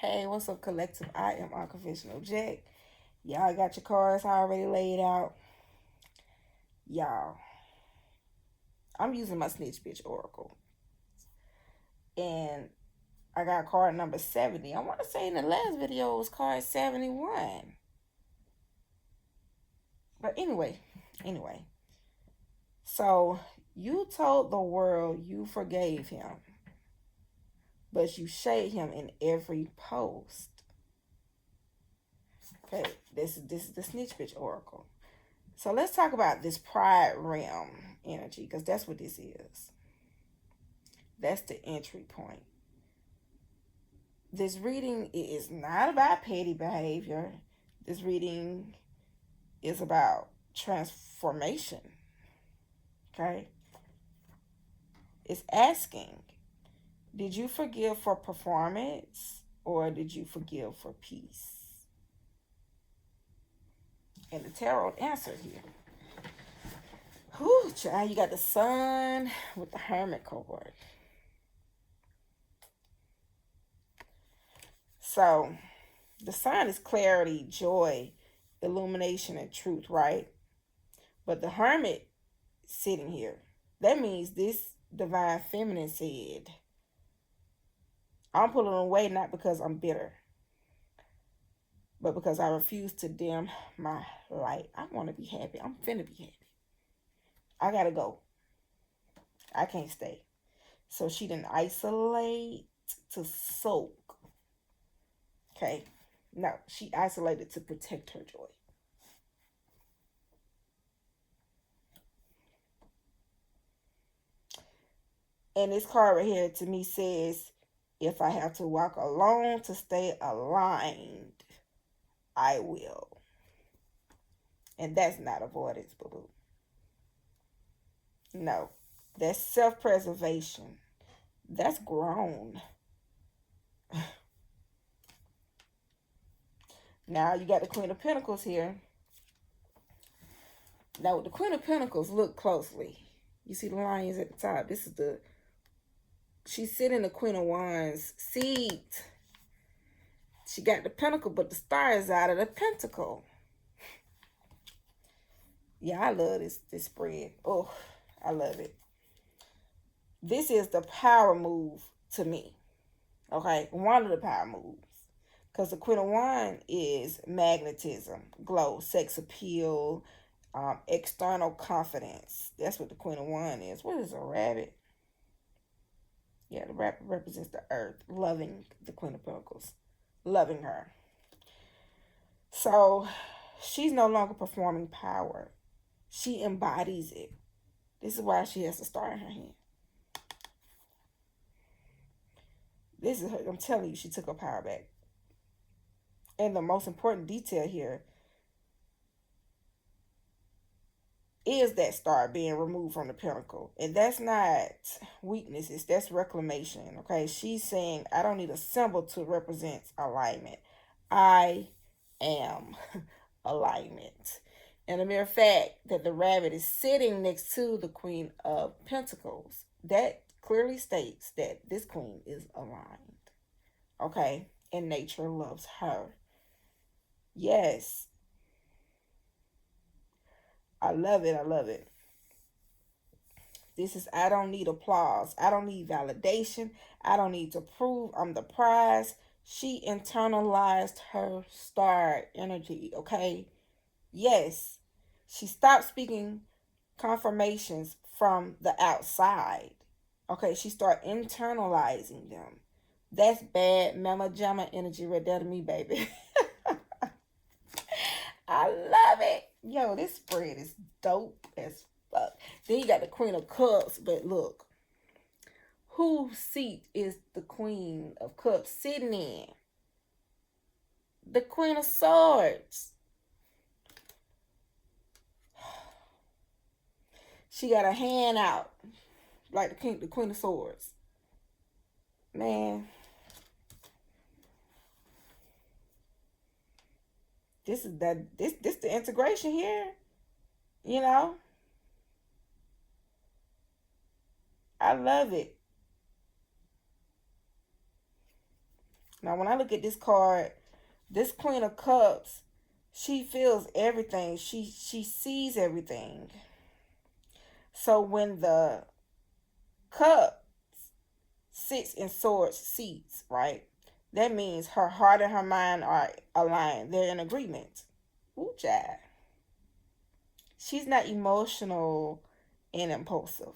Hey, what's up, collective? I am Unconventional Jack. Y'all got your cards already laid out. Y'all, I'm using my Snitch Bitch Oracle. And I got card number 70. I want to say in the last video it was card 71. But anyway. So you told the world you forgave him, but you shade him in every post. Okay, this is the Snitch Bitch Oracle. So let's talk about this pride realm energy, because that's what this is. That's the entry point. This reading is not about petty behavior. This reading is about transformation. Okay? It's asking, did you forgive for performance or did you forgive for peace? And the tarot answer here. Whew, child, you got the Sun with the Hermit card. So, the Sun is clarity, joy, illumination, and truth, right? But the Hermit sitting here, that means this divine feminine said, I'm pulling away not because I'm bitter, but because I refuse to dim my light. I want to be happy. I'm finna be happy. I gotta go. I can't stay. So she didn't isolate to soak. Okay. No, she isolated to protect her joy. And this card right here to me says, if I have to walk alone to stay aligned, I will. And that's not avoidance, boo-boo. No, that's self-preservation. That's grown. Now you got the Queen of Pentacles here. Now with the Queen of Pentacles, look closely. You see the lions at the top. This is the, she's sitting in the Queen of Wands seat. She got the pentacle, but the star is out of the pentacle. Yeah, I love this spread. Oh, I love it. This is the power move to me. Okay, one of the power moves. Because the Queen of Wands is magnetism, glow, sex appeal, external confidence. That's what the Queen of Wands is. What is a rabbit? Yeah, the rabbit represents the earth, loving the Queen of Pentacles, loving her. So she's no longer performing power. She embodies it. This is why she has the star in her hand. This is her. I'm telling you, she took her power back. And the most important detail here is that star being removed from the pentacle. And that's not weaknesses, that's reclamation. Okay, she's saying, I don't need a symbol to represent alignment. I am alignment. And the mere fact that the rabbit is sitting next to the Queen of Pentacles, that clearly states that this queen is aligned. Okay, and nature loves her. Yes. I love it. I love it. This is, I don't need applause. I don't need validation. I don't need to prove I'm the prize. She internalized her star energy, okay? Yes. She stopped speaking confirmations from the outside. Okay, she started internalizing them. That's bad mama jamma energy right there to me, baby. I love it. Yo, this spread is dope as fuck. Then you got the Queen of Cups, but look. Whose seat is the Queen of Cups sitting in? The Queen of Swords. She got her hand out like the Queen of Swords. Man. This is this the integration here. You know? I love it. Now, when I look at this card, this Queen of Cups, she feels everything. She sees everything. So when the cup sits in swords seats, right? That means her heart and her mind are aligned. They're in agreement. Ooh, child. She's not emotional and impulsive.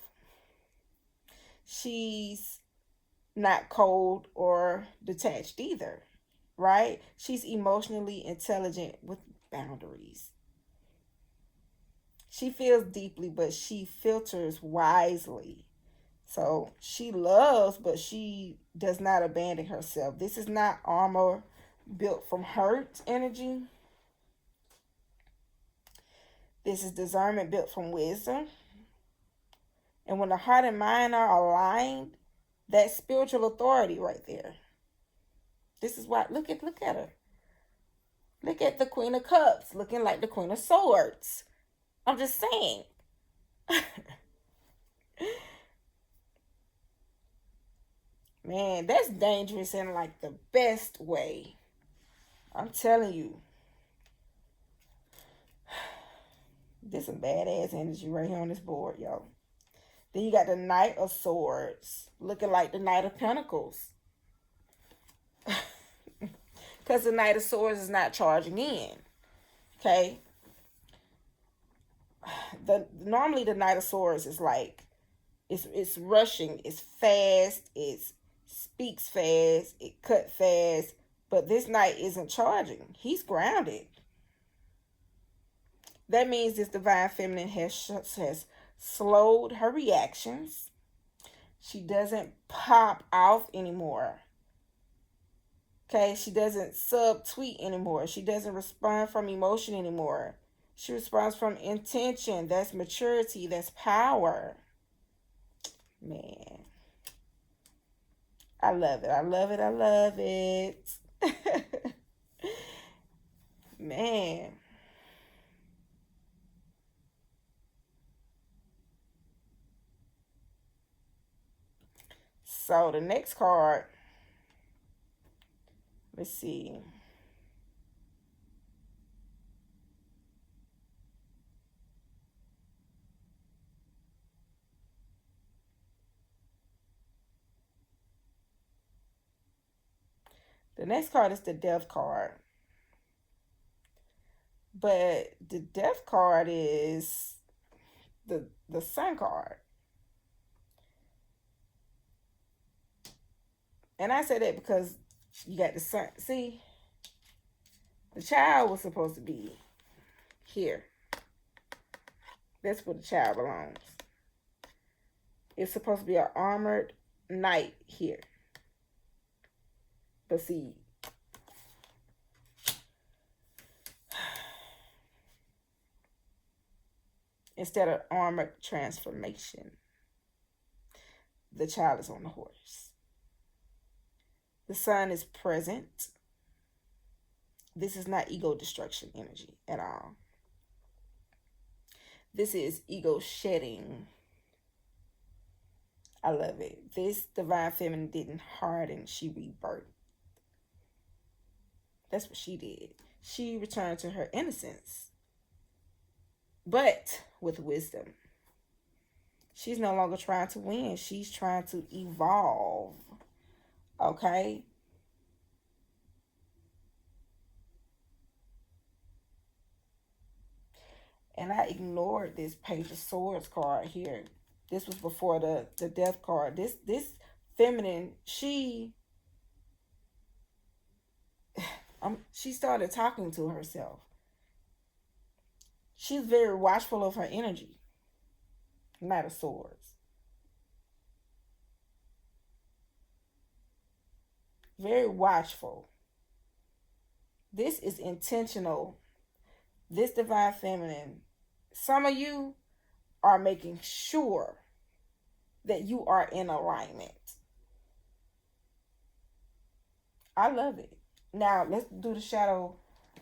She's not cold or detached either, right? She's emotionally intelligent with boundaries. She feels deeply, but she filters wisely. So she loves, but she does not abandon herself. This is not armor built from hurt energy. This is discernment built from wisdom. And when the heart and mind are aligned, that spiritual authority right there. This is why look at her. Look at the Queen of Cups looking like the Queen of Swords. I'm just saying. Man, that's dangerous in like the best way. I'm telling you. This some badass energy right here on this board, yo. Then you got the Knight of Swords looking like the Knight of Pentacles. Because the Knight of Swords is not charging in. Okay? Normally the Knight of Swords is like it's rushing, it's fast, it speaks fast, it cut fast, but this knight isn't charging. He's grounded. That means this divine feminine has slowed her reactions. She doesn't pop off anymore. Okay, she doesn't subtweet anymore. She doesn't respond from emotion anymore. She responds from intention. That's maturity. That's power. Man, I love it. I love it. I love it. Man. So the next card, let's see. The next card is the Death card. But the Death card is the Sun card. And I say that because you got the Sun. See, the child was supposed to be here. That's where the child belongs. It's supposed to be an armored knight here. But see, instead of armored transformation, the child is on the horse. The Sun is present. This is not ego destruction energy at all. This is ego shedding. I love it. This divine feminine didn't harden, she rebirthed. That's what she did. She returned to her innocence, but with wisdom. She's no longer trying to win. She's trying to evolve. Okay? And I ignored this Page of Swords card here. This was before the Death card. This feminine, she started talking to herself. She's very watchful of her energy. Knight of Swords. Very watchful. This is intentional. This divine feminine, some of you are making sure that you are in alignment. I love it. Now, let's do the shadow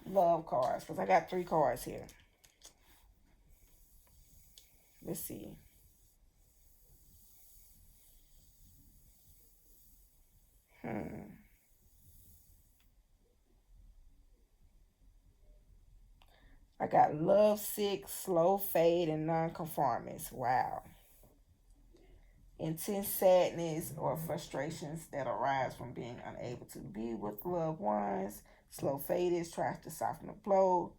love cards because I got 3 cards here. Let's see. I got love sick, slow fade, and nonconformist. Wow. Intense sadness or frustrations that arise from being unable to be with loved ones. Slow faders tries to soften the blow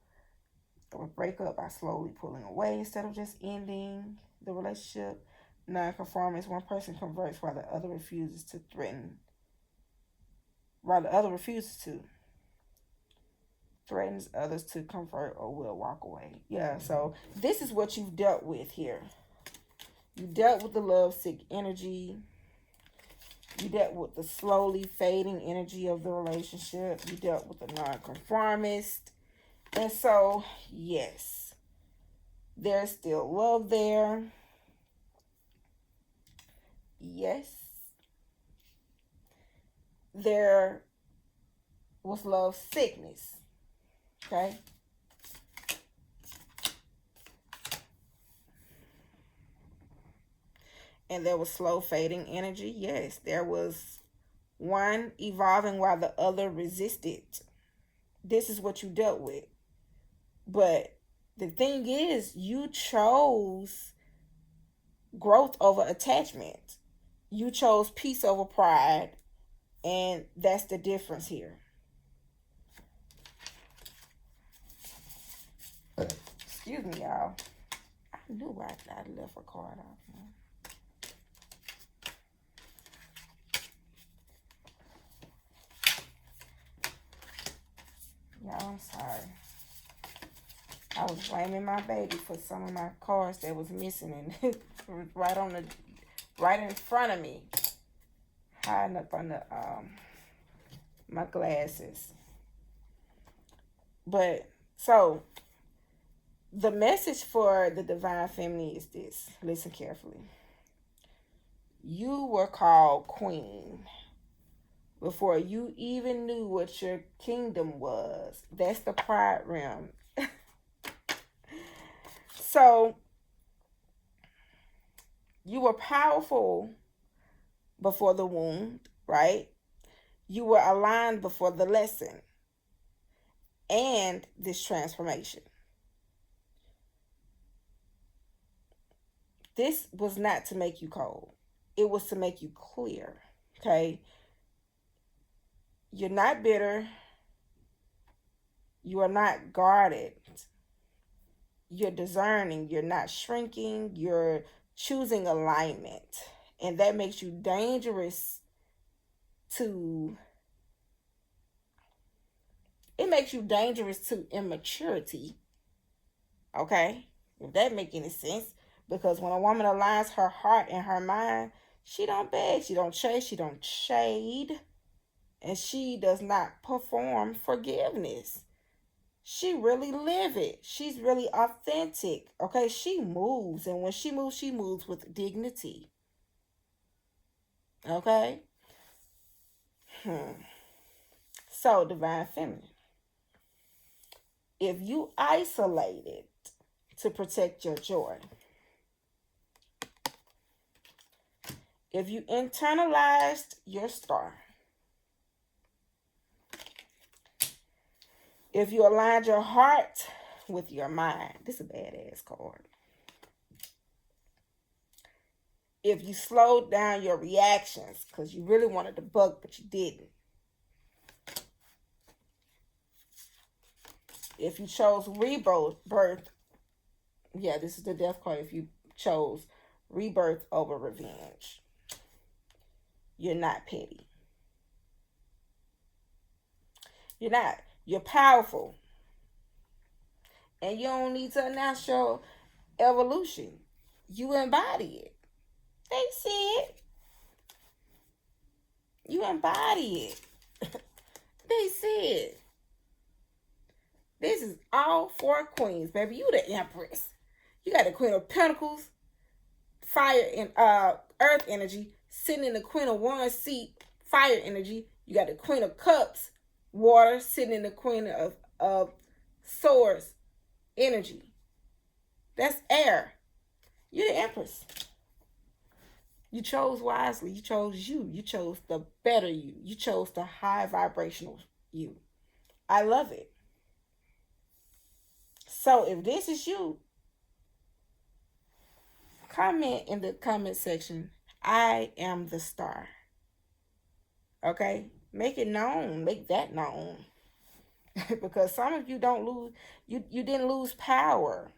or break up by slowly pulling away instead of just ending the relationship. Nonconformist, one person converts while the other refuses to threaten. While the other refuses to. Threatens others to convert or will walk away. Yeah, so this is what you've dealt with here. You dealt with the love sick energy. You dealt with the slowly fading energy of the relationship. You dealt with the nonconformist. And so, yes, there's still love there. Yes. There was love sickness. Okay? And there was slow fading energy. Yes, there was one evolving while the other resisted. This is what you dealt with. But the thing is, you chose growth over attachment. You chose peace over pride. And that's the difference here. Excuse me, y'all. I knew I left a card off. Y'all, I'm sorry. I was blaming my baby for some of my cards that was missing, and it was right in front of me, hiding up under my glasses. But so the message for the divine feminine is this. Listen carefully. You were called queen before you even knew what your kingdom was. That's the pride realm. So you were powerful before the wound, right? You were aligned before the lesson and this transformation. This was not to make you cold. It was to make you clear, okay? You're not bitter. You are not guarded. You're discerning. You're not shrinking. You're choosing alignment. And that makes you dangerous to... It makes you dangerous to immaturity. Okay? If that make any sense. Because when a woman aligns her heart and her mind, she don't beg, she don't chase, she don't shade. And she does not perform forgiveness. She really live it. She's really authentic. Okay, she moves. And when she moves with dignity. Okay? So, divine feminine. If you isolated to protect your joy, if you internalized your star, if you aligned your heart with your mind, this is a badass card. If you slowed down your reactions because you really wanted to bug but you didn't. If you chose rebirth, yeah, this is the death card. If you chose rebirth over revenge, you're not petty. You're not. You're powerful. And you don't need to announce your evolution. You embody it. They see it. You embody it. They see it. This is all four queens, baby. You the empress. You got the Queen of Pentacles, fire and earth energy, sitting in the Queen of Wands seat, fire energy. You got the Queen of Cups, water, sitting in the Queen of Swords, energy. That's air. You're the empress. You chose wisely. You chose you. You chose the better you. You chose the high vibrational you. I love it. So if this is you, comment in the comment section, I am the star. Okay? Make it known. Make that known. Because some of you don't lose, you didn't lose power.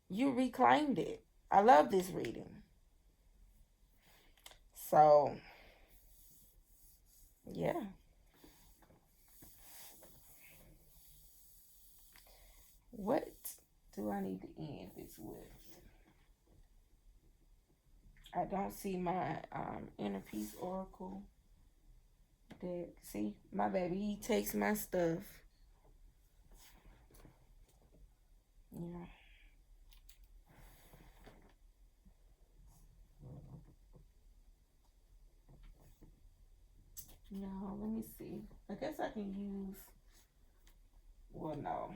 You reclaimed it. I love this reading. So, yeah. What do I need to end this with? I don't see my inner peace oracle deck. See, my baby, he takes my stuff. Yeah. No, let me see. I guess I can use. Well, no.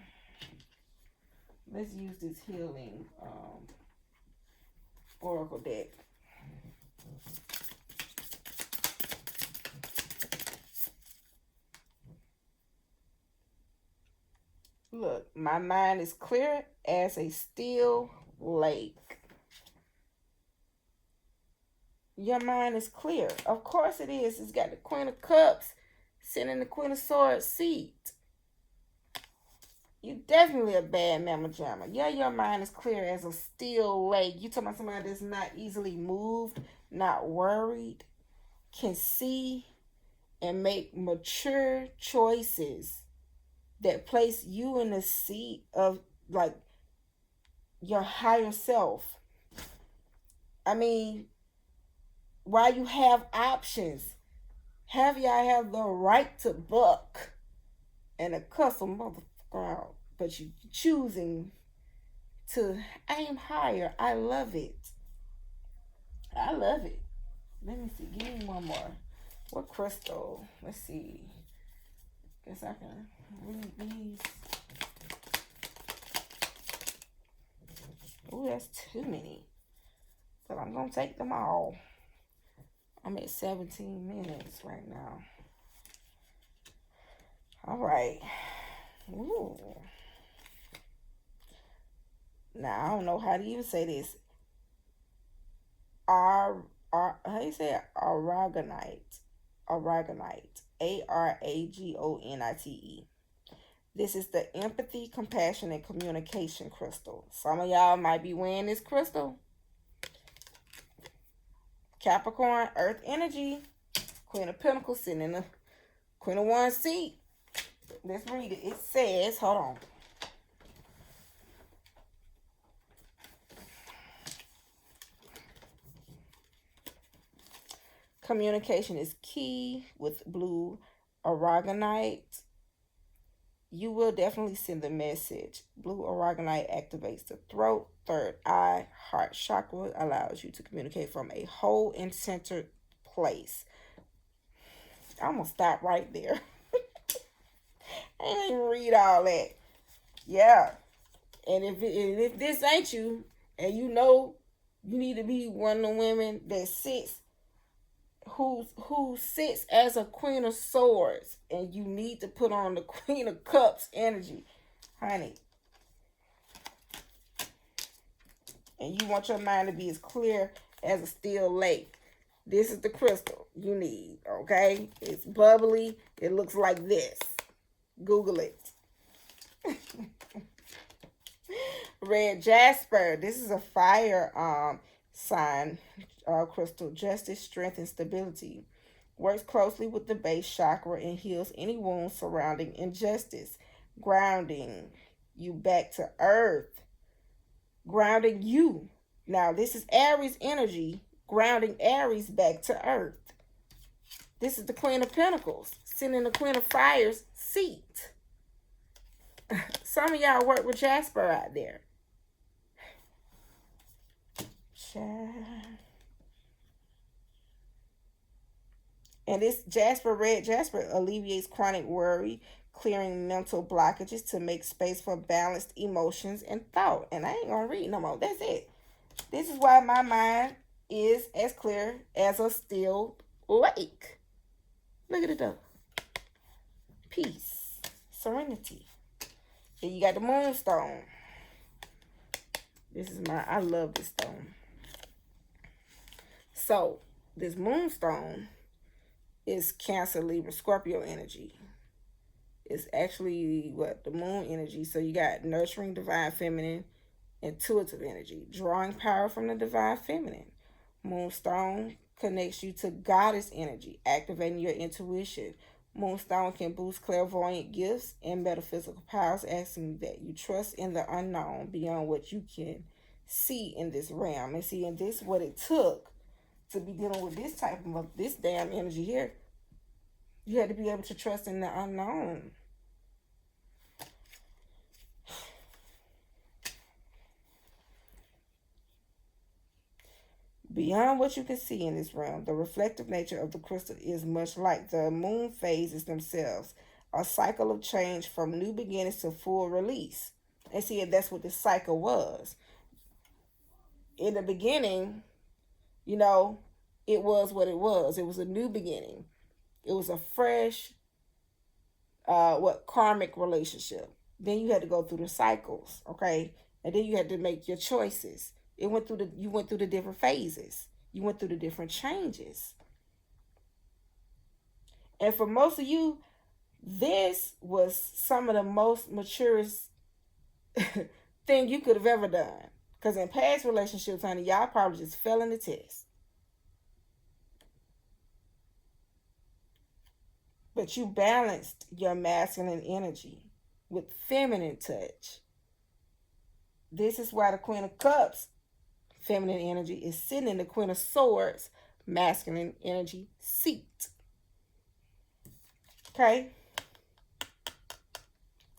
Let's use this healing oracle deck. Look, my mind is clear as a still lake. Your mind is clear. Of course it is. It's got the Queen of Cups sitting in the Queen of Swords seat. You definitely a bad mama jamma. Yeah, your mind is clear as a still lake. You talking about somebody that's not easily moved, not worried, can see and make mature choices that place you in the seat of like your higher self. I mean, while you have options, have y'all have the right to buck and a cuss a motherfucker out, but you choosing to aim higher. I love it. I love it. Let me see. Give me one more. What crystal? Let's see. Guess I can read these. Ooh, that's too many. But I'm going to take them all. I'm at 17 minutes right now. All right. Ooh. Now, I don't know how to even say this. How do you say it? Aragonite. Aragonite. Aragonite. This is the empathy, compassion, and communication crystal. Some of y'all might be wearing this crystal. Capricorn, earth energy. Queen of Pentacles sitting in the Queen of Wands seat. Let's read it. It says, hold on. Communication is key with blue aragonite. You will definitely send the message. Blue aragonite activates the throat, third eye, heart chakra, allows you to communicate from a whole and centered place. I'm going to stop right there. I ain't even read all that. Yeah. And if this ain't you, and you know you need to be one of the women that sits who sits as a Queen of Swords, and you need to put on the Queen of Cups energy, honey. And you want your mind to be as clear as a still lake. This is the crystal you need, okay? It's bubbly. It looks like this. Google it. Red jasper. This is a fire sign crystal. Justice, strength, and stability. Works closely with the base chakra and heals any wounds surrounding injustice. Grounding you back to earth. Grounding you. Now, this is Aries energy. Grounding Aries back to earth. This is the Queen of Pentacles. Sitting in the Queen of Fire's seat. Some of y'all work with Jasper out there. And this Jasper, red Jasper, alleviates chronic worry, clearing mental blockages to make space for balanced emotions and thought. And I ain't gonna read no more. That's it. This is why my mind is as clear as a still lake. Look at it though. Peace, serenity. Then you got the moonstone. This is I love this stone. So, this moonstone is Cancer, Libra, Scorpio energy. It's actually what? The moon energy. So, you got nurturing, divine feminine, intuitive energy, drawing power from the divine feminine. Moonstone connects you to goddess energy, activating your intuition. Moonstone can boost clairvoyant gifts and metaphysical powers, asking that you trust in the unknown beyond what you can see in this realm. And see, and this what it took to be dealing with this type of this damn energy here. You had to be able to trust in the unknown. Beyond what you can see in this realm, the reflective nature of the crystal is much like the moon phases themselves, a cycle of change from new beginnings to full release. And see, that's what this cycle was. In the beginning, you know, it was what it was. It was a new beginning. It was a fresh, karmic relationship. Then you had to go through the cycles, okay? And then you had to make your choices. You went through the different phases. You went through the different changes. And for most of you, this was some of the most maturest thing you could have ever done. Because in past relationships, honey, y'all probably just fell in the test. But you balanced your masculine energy with feminine touch. This is why the Queen of Cups, feminine energy, is sitting in the Queen of Swords, masculine energy seat. Okay?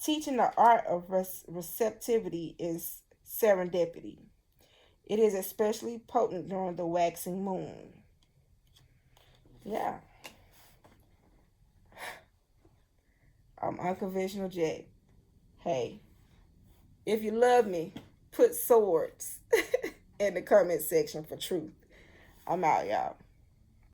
Teaching the art of receptivity is serendipity. It is especially potent during the waxing moon. Yeah. I'm Unconventional J. Hey, if you love me, put swords in the comment section for truth. I'm out, y'all.